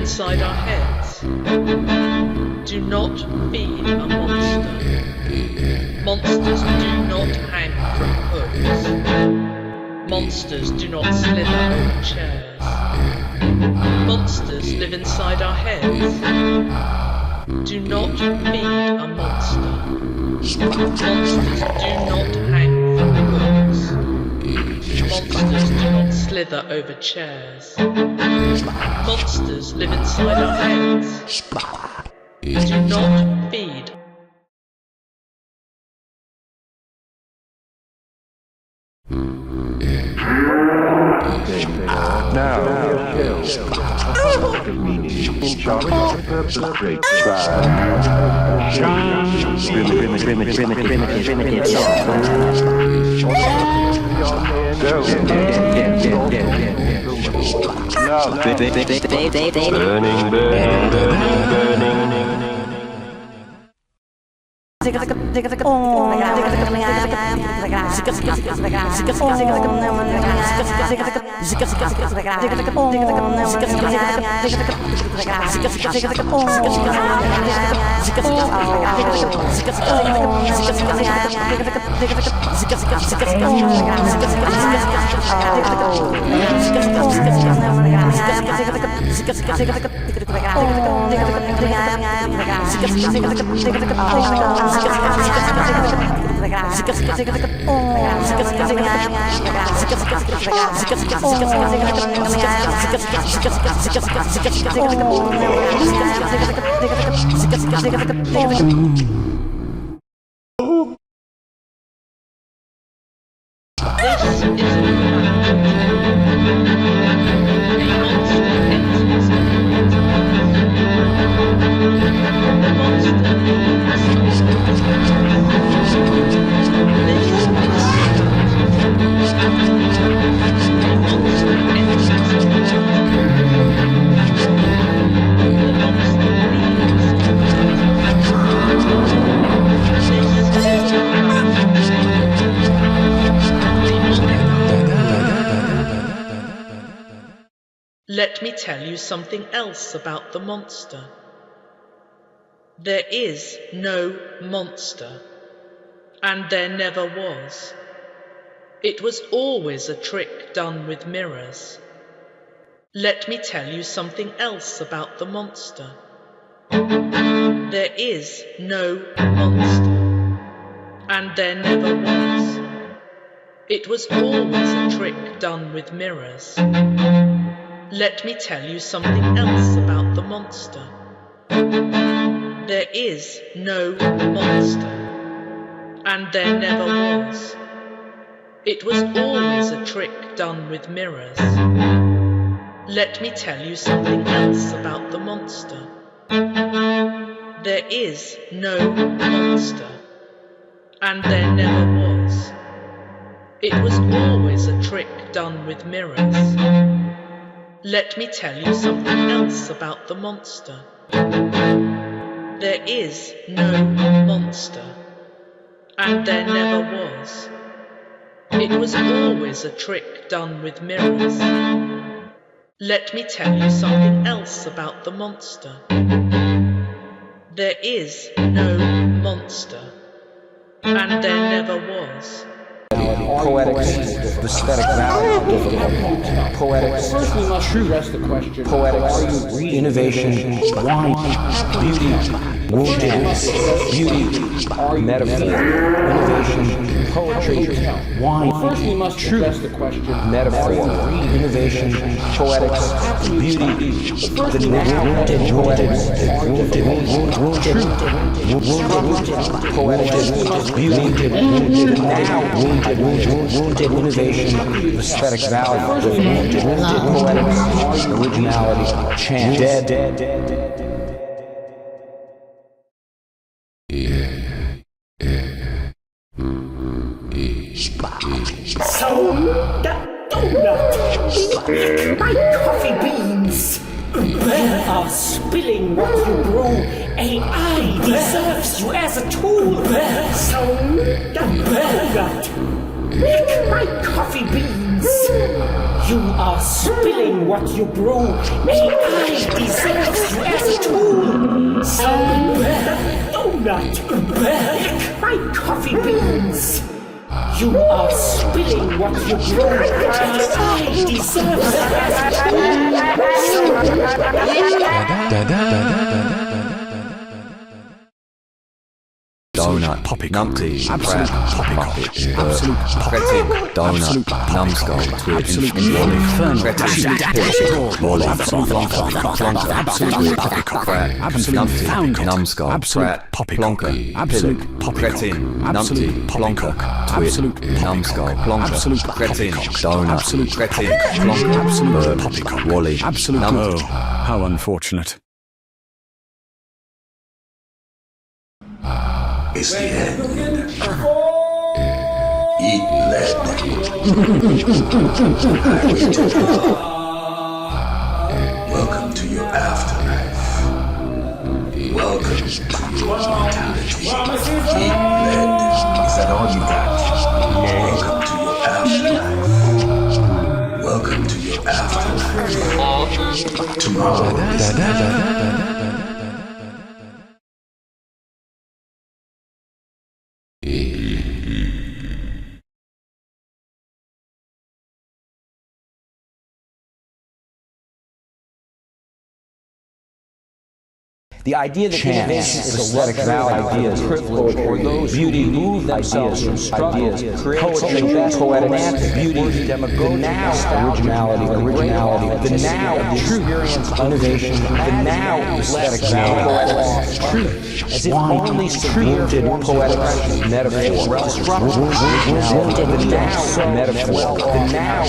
inside our heads. Do not feed a monster. Monsters do not hang from hooks. Monsters do not slither over chairs. Monsters live inside our heads. Do not feed a monster. Monsters do not hang from hooks. Monsters do not slither over chairs. Monsters live inside our heads. Do not feed. Now, in charge of perpetrate Let me tell you something else about the monster. There is no monster, and there never was. It was always a trick done with mirrors. Let me tell you something else about the monster. There is no monster, and there never was. It was always a trick done with mirrors. Let me tell you something else about the monster. There is no monster, and there never was. It was always a trick done with mirrors. Let me tell you something else about the monster. There is no monster, and there never was. It was always a trick done with mirrors. Let me tell you something else about the monster. There is no monster, and there never was. It was always a trick done with mirrors. Let me tell you something else about the monster. There is no monster, and there never was. Poetics, the aesthetic value of difficulty. Poetics, First we must address the question, poetics, innovation, wine, beauty, chance, beauty, metaphor, innovation, poetry, wine, First we must address the question, metaphor, innovation, poetics, beauty, the wounded, poetics, truth, poetics, beauty, the now wounded, innovation, aesthetic value, wounded, poetics, originality, chance, dead. My coffee beans! Bear us! spilling what you brew. AI deserves you as a tool. So, donut. Lick my coffee beans. You are spilling what you brew. AI deserves you as a tool. So, donut. Lick my coffee beans. You are spilling what you brew. AI deserves you as a tool. Donut, numpty, absolute poppycock, absolute cretin, donut, numbskull, twig, infernal, cretin, wally, plonker, absolute poppycock, numpty, numbskull, absolute poppycock, absolute cretin, numpty, plonker, twig, numbskull, plonker, cretin, donut, cretin, plonker, absolute poppycock, wally, absolute. Oh, how unfortunate. It's the end. Eat lead. Welcome to your afterlife. Welcome to your mortality. Eat lead. Is that all you got? Welcome to your afterlife. Welcome to your afterlife. Tomorrow is The idea that innovation is aesthetic value, ideas, privilege, or those beauty move themselves from ideas, poetry, poetic beauty, demagogy, the now, originality, the now, experience, innovation, the now, aesthetic value, truth, as if only subverted poetic metaphor, disruption, originality, the now, metaphor, the now,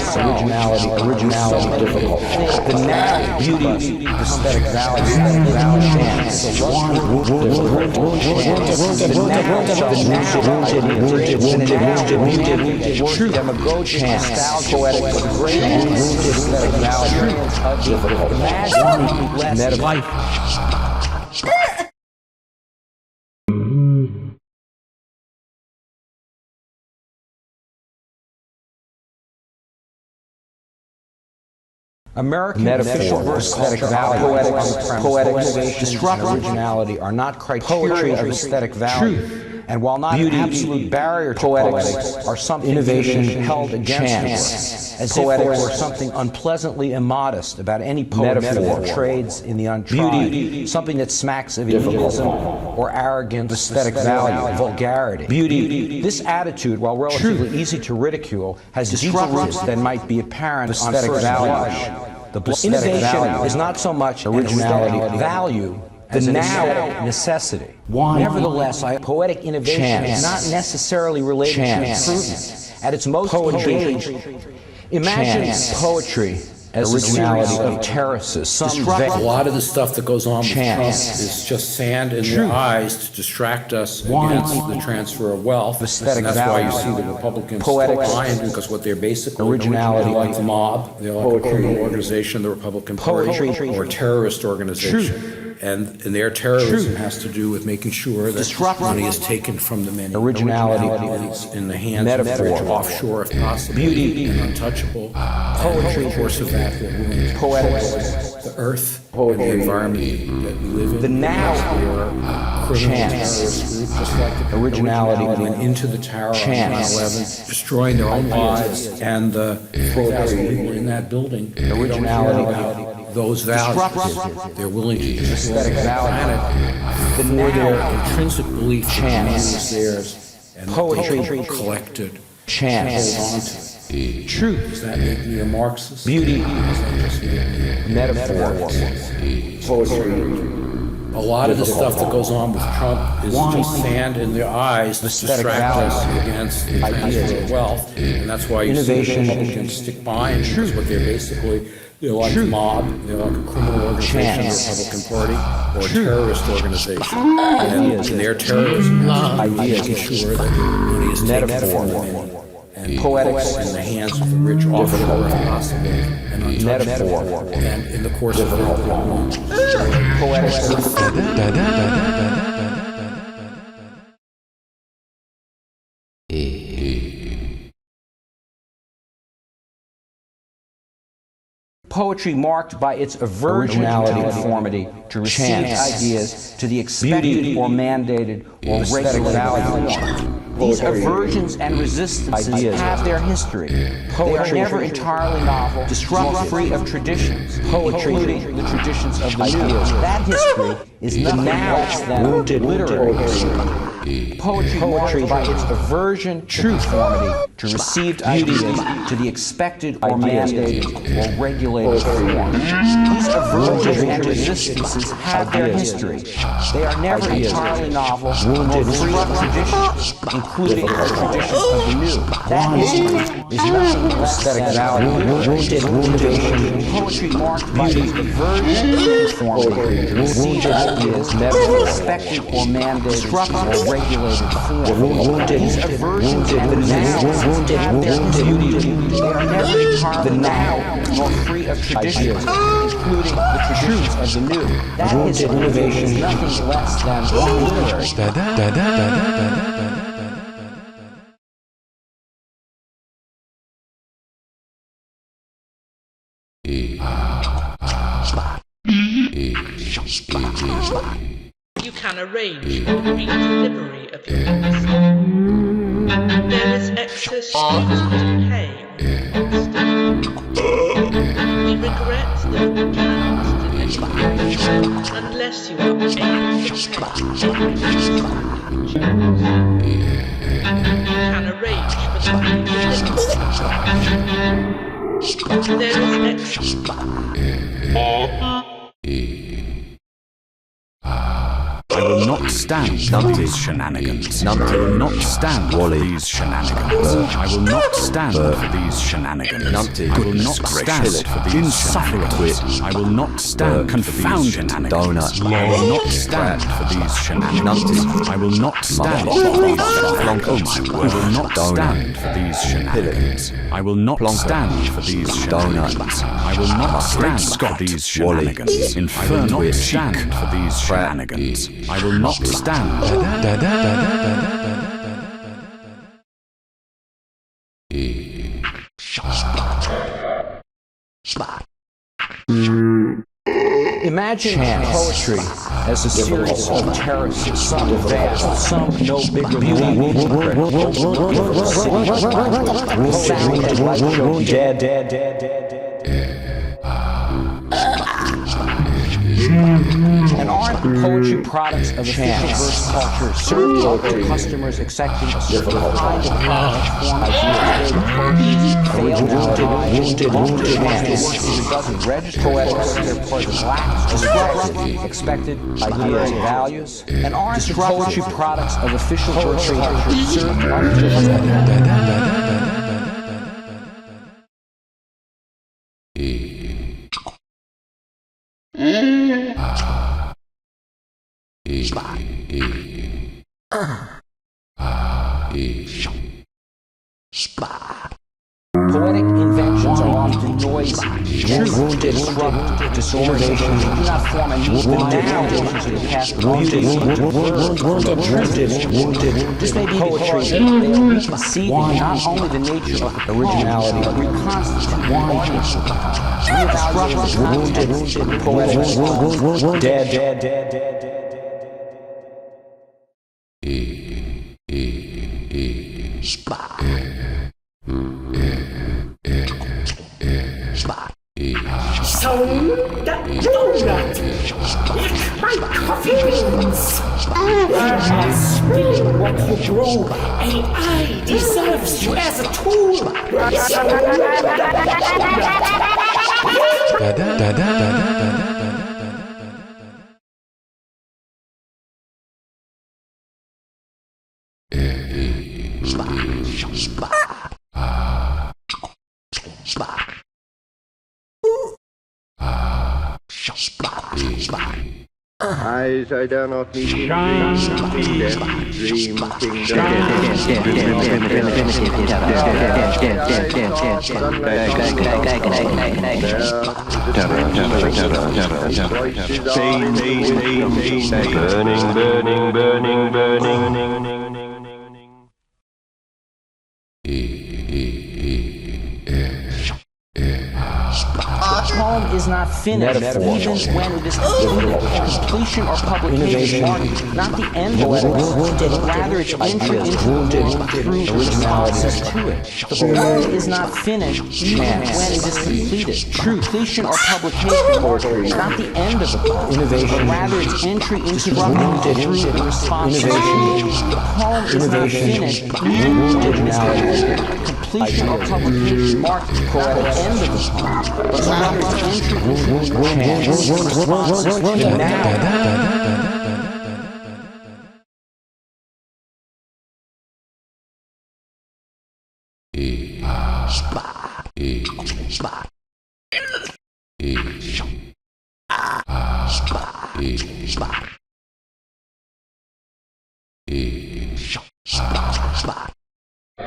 originality, difficult, the now, beauty, aesthetic value, chance. True demagogy, poetic, great aesthetic value, difficult, life. American metaphor, aesthetic value, poetic disruption, originality are not criteria of aesthetic value. And while not an absolute barrier to poetics, are some innovation held against us, as if there were something unpleasantly immodest about any poet metaphor trades in the untried, something that smacks of elitism or arrogant aesthetic value, vulgarity. Beauty. This attitude, while relatively easy to ridicule, has deeper roots than might be apparent on first blush. The innovation is not so much originality, value, the now necessity. Nevertheless, poetic innovation is not necessarily related to improvement. At its most engaged, imagine poetry as originality of terraces. A lot of the stuff that goes on with Trump is just sand in their eyes to distract us against the transfer of wealth. And that's why you see the Republicans lying, because what they're basically originality, like the mob, they're like a criminal organization, the Republican Party, or a terrorist organization. And their terrorism has to do with making sure that money is taken from the many. Originality in the hands of offshore, if possible, beauty and untouchable. Poetry, of course, of that, they're willing to control the earth and the environment that we live in. The now, terrorist group, just like the originality went into the tower on 9/11, destroying their own lives and the 4,000 people in that building. Originality. Those values, they're willing to use the planet for their intrinsic belief that the is theirs and poetry collected hold on to. Truth. Does that make me a Marxist? Beauty. Metaphor. Poetry. A lot of the stuff that goes on with Trump is just sand in their eyes to distract us against the transfer of wealth. And that's why you see the Republicans stick by and because what they're basically, they're like a mob, they're like a criminal organization, the Republican Party, or a terrorist organization. And their terrorism is making sure that money is taken from them. and poetics in the hands of the rich often are impossible and untouchable, and in the course of their long poetics. Poetry marked by its originality and conformity to receive ideas to the expected or mandated or regulated value. These aversions and resistances have their history. They are never entirely novel, disrupt free of traditions, including the traditions of the new. That history is nothing less than literary history. Poetry marked by its aversion to conformity to received ideas to the expected or mandated or regulated form. These aversions and resistances have their history. They are never entirely novel, nor free of traditions, including the traditions of the new. That history is nothing less than poetry marked by its aversion to conformity to received ideas to the expected or mandated or regulated form. These aversions and resistances have their history. They are never entirely now nor free of traditions, including the traditions of the new. That history is nothing less than literary. You can arrange for the re-delivery of your monster. There is excess duty to pay on your monster. We regret that we cannot deliver unless you are able to pay You can arrange for the re-delivery. There is excess. I will not stand for these shenanigans. I will not stand for these shenanigans. I will not stand for these shenanigans. I will not stand for the insufferable. I will not stand confounded shenanigans. I will not stand for these shenanigans. I will not stand for these shenanigans. I will not stand for these shenanigans. I will not stand for these shenanigans. I will not stand for these shenanigans. I will not stand for these shenanigans. I will not stand. Imagine poetry as a series of terraces, some advanced, some no bigger than and aren't poetry products of official verse culture served up to customers accepting a certain kind of form ideas? Originality, it doesn't register poetics, therefore it lacks disrupted expected ideas and values, and aren't poetry products of official verse culture served up to Poetic inventions are often noisy, wounded, disruptive, disorganization, do not form a new foundations of the past wounded. This may be poetry. They are reconceiving not only the nature of originality, but reconstitute the audience. Reevaluating poetics, dead. So, that donut, lick my coffee beans. Spilling what you grow, AI deserves you as a tool. Eyes I dare not meet in dreams, dream kingdom. Burning, burning, burning. The poem is not finished, even when it is completed. Completion or publication mark not the end of it, but rather its entry into the world through responses to it. The poem is not finished, even when it is completed. Completion or publication is not the end of the poem, but rather its entry into the world through responses to it. The poem is not finished, even when it is completed. Completion or publication mark not the end of the poem, but rather its entry into the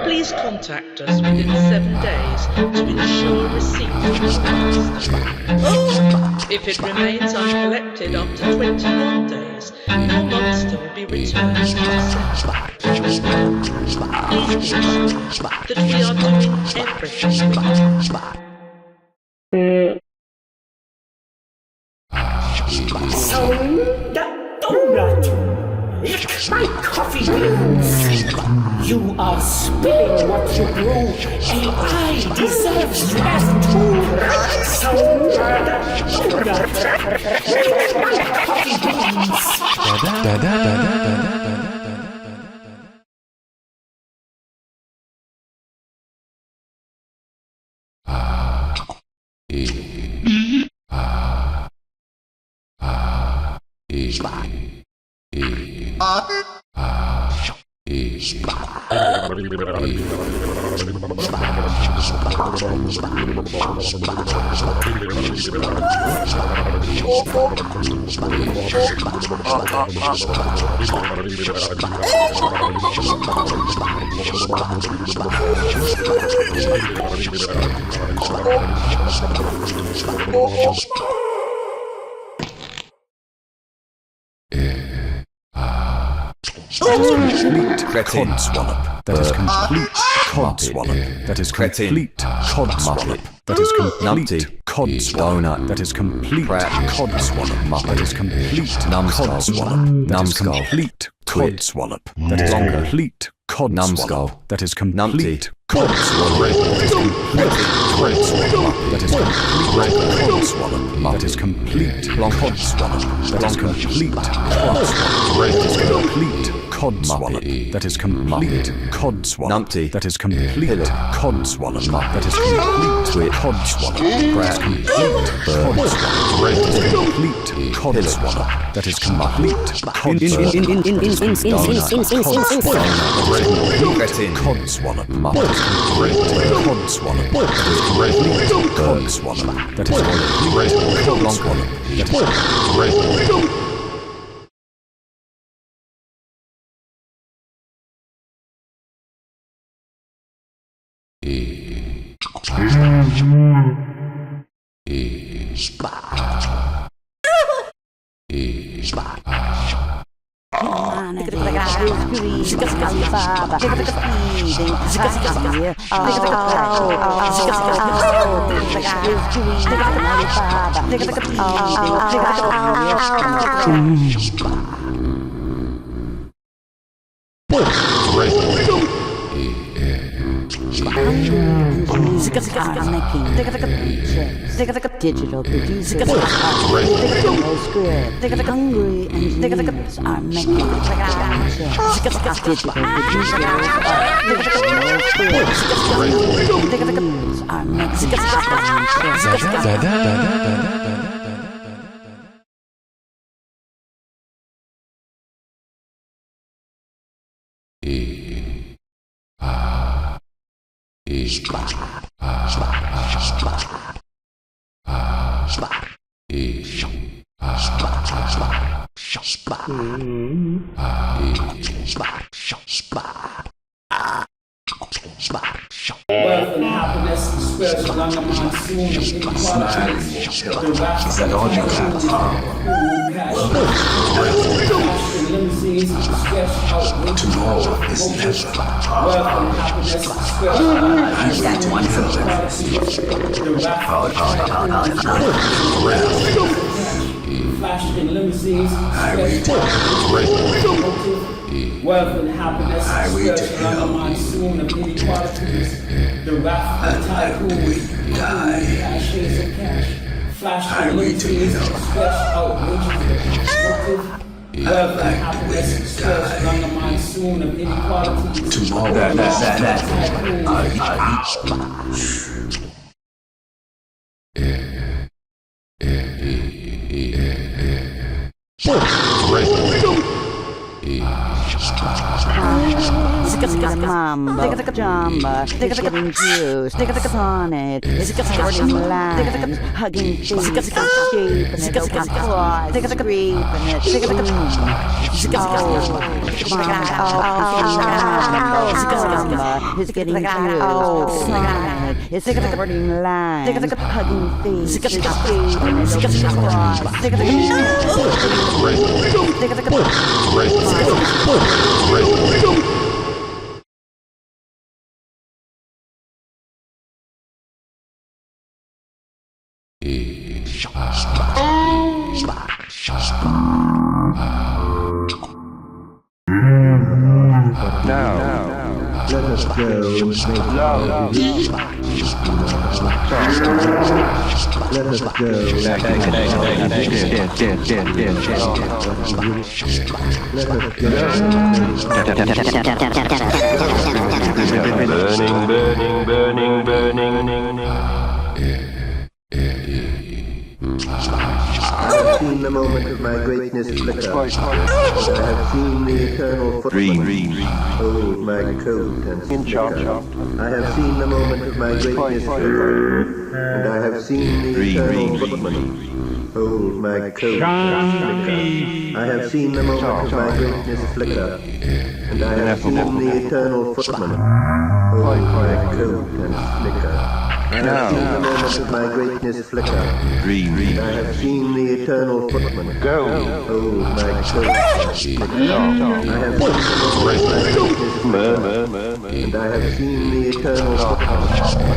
Please contact us within 7 days to ensure receipt of the monster. If it remains uncollected after 21 days, your monster will be returned to the center. Please be assured that we are doing everything we can. So, the donut. Lick my coffee beans. You are spilling what you brew. AI deserves you as a tool. So, the donut. Lick my coffee beans. Codswallop. That is complete codswallop. That is complete codswallop. That is complete codswallop. That is complete codswallop. That is complete codswallop. That is complete codswallop. That is complete codswallop. That is complete codswallop. That is complete codswallop. That is complete codswallop. That is complete codswallop. That is complete codswallop. That is complete codswallop. That is complete codswallop. That is complete codswallop. That is complete codswallop. That is Digital producers are no script. Hungry engineers are making digital producers are making Wealth and happiness, spreads along a monsoon of inequalities. The rap Is that all you got? Tomorrow is never. Wealth and happiness, spreads along a monsoon One for The flash in limousines, wealth and happiness, spreads along a monsoon of inequalities. The wrath of tycoons, caches of cash, flash in limousines, spreads outrageous destructive. Wealth and happiness, spreads along a monsoon of inequalities. Tomorrow Mamba, jamba, getting juice, sonnet, sporting land, hugging feet, shaping it, open claws, scraping it, Mamba is getting juice, sonnet, it's sporting land, hugging feet, shaping it, open claws, Now, let us go and make love. Let us go. Let us I have seen the moment of my greatness flicker. I have seen the eternal footman hold my coat and snicker. I have seen the moment of my greatness flicker. And I have seen the eternal footman hold my coat and snicker. I have seen the moment of my greatness flicker. And I have seen the eternal footman hold my coat and snicker. I have seen the moment of my greatness flicker. And I have seen the eternal footman hold my coat and snicker. I have seen the moment of my greatness flicker. And I have seen the eternal footman hold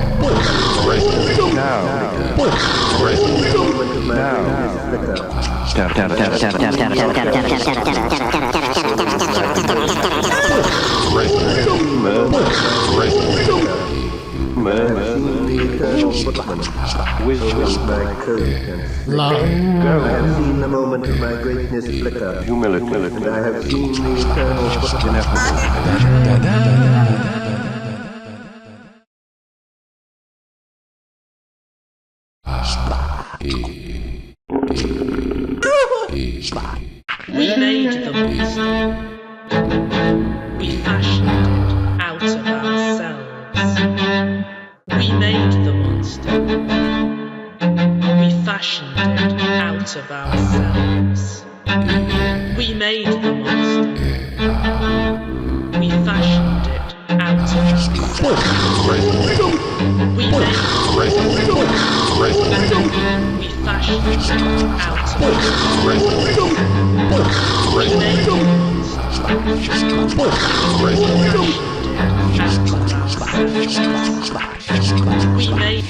my coat and snicker. I have seen the moment of my greatness flicker. Wisdom, my coat and snicker. I have seen the moment of my greatness flicker. Humility, and I have seen the eternal footman. We made the monster. We fashioned it out of ourselves. We made the monster. We fashioned it out of ourselves. We made the monster. We fashioned it out of ourselves. We made the monster. We fashioned it out of ourselves. We made the monster. We made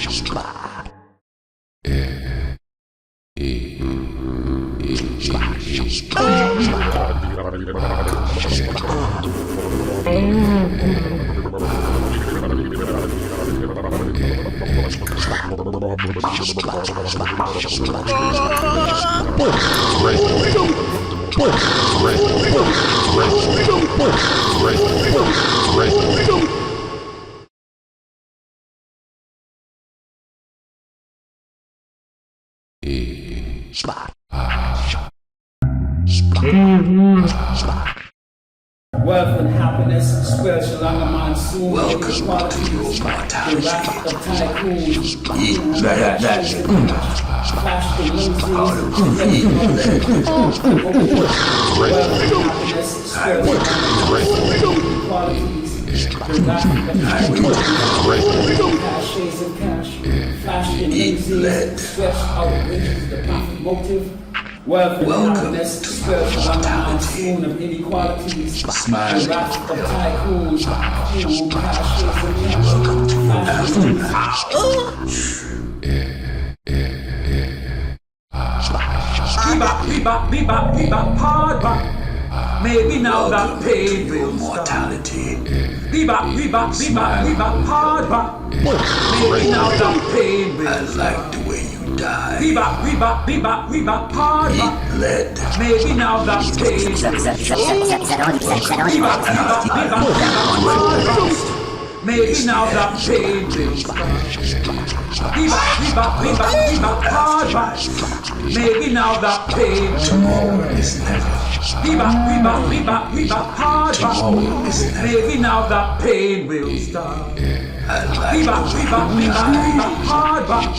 wealth and happiness. madness, spiritual and a monsoon. Welcome to your mortality. Eat that. Flash the limousines. Wealth and happiness, spiritual and monsoon of inequalities. Smile. The wrath of tycoons. Bebop, hard back. Maybe now that pain will mortality. Bebop, hard back. Maybe now that pain will I like the way you die. Bebop, hard back. Eat lead. Maybe now that pain will Maybe now that pain will Bebop, hard back. Maybe now that pain Tomorrow is never. Bebop, hard back. Tomorrow is never. Maybe now that pain will stop. I like Bebop, hard back.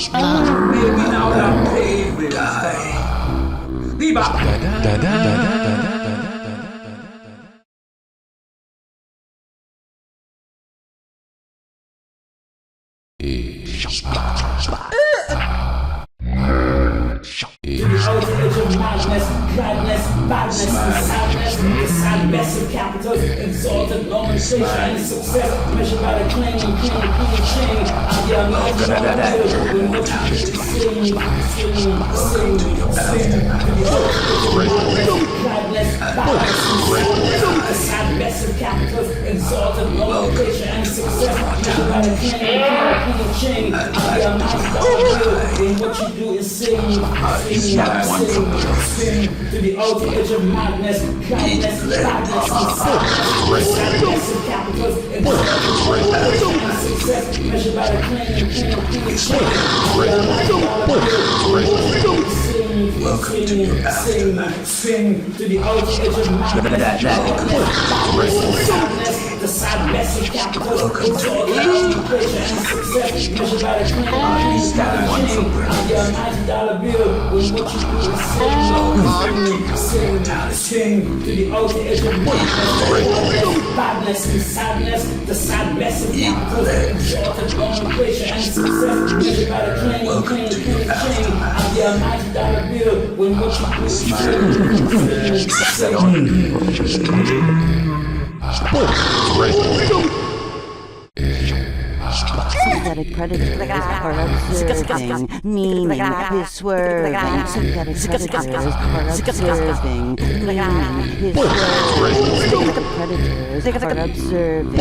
Maybe now that pain will stop. Bebop. Madness, gladness, badness, and sadness, the sad best of capitals, exalted nomenclature and success, measured by the claim and chain. I'm the when what you sing, gladness, badness, and sadness, the sad best of capitals, exalted nomenclature and success, measured by the claim and chain. I'm the when what you do is sing to the outer edge of madness, gladness, badness, and sadness of capitals, and success, measured by the claim and Welcome to your afterlife. Sing to the outer edge of madness, sadness, the sad best of capitals, Welcome to your pleasure and success, measured by the claim and the almighty dollar bill, when what you do is sing to the outer edge of badness and sadness, the sad best of capitals, exalted nomenclature and success, measured by the claim and the almighty dollar bill, when what you do is Synthetic predators are observing, meaning his swerving. Synthetic predators are observing, meaning his swerving. Synthetic predators are observing.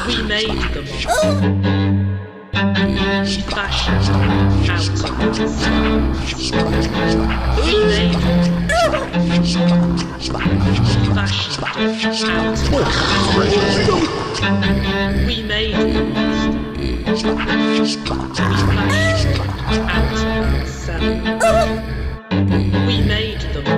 We made the monster. We fashioned out of us. We made it. We fashioned out of us. We made the monster. We fashioned out of ourselves. We made the monster. We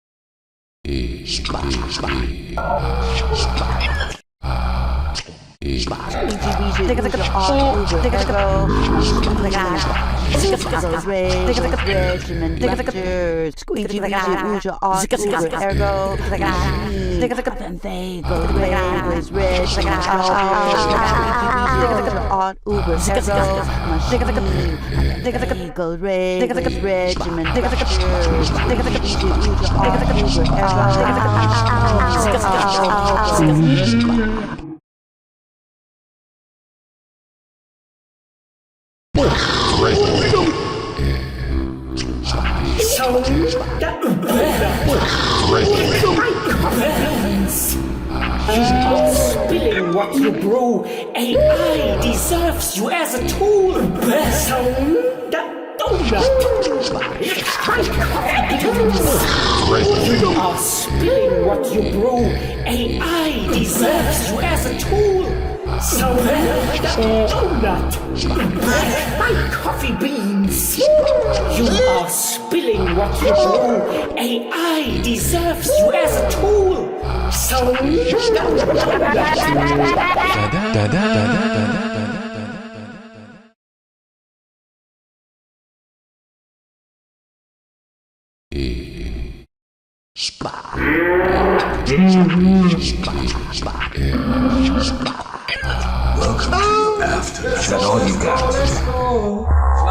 fashioned out of Squeegee ergo what you brew. AI deserves you as a tool. So, you are spilling what you brew. AI deserves you as a tool. So donut, my coffee beans. You are spilling what you brew. AI deserves you as a tool. So Welcome to your afterlife. Is that all you got?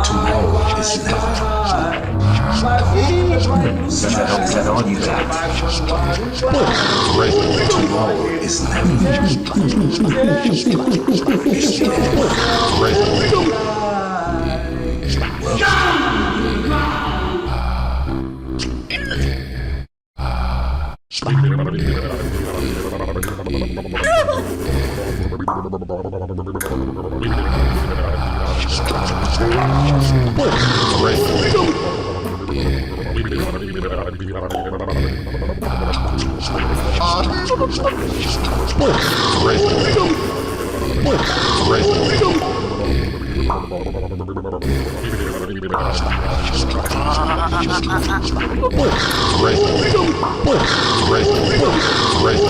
Tomorrow is never. Is that all you got? Tomorrow is Great.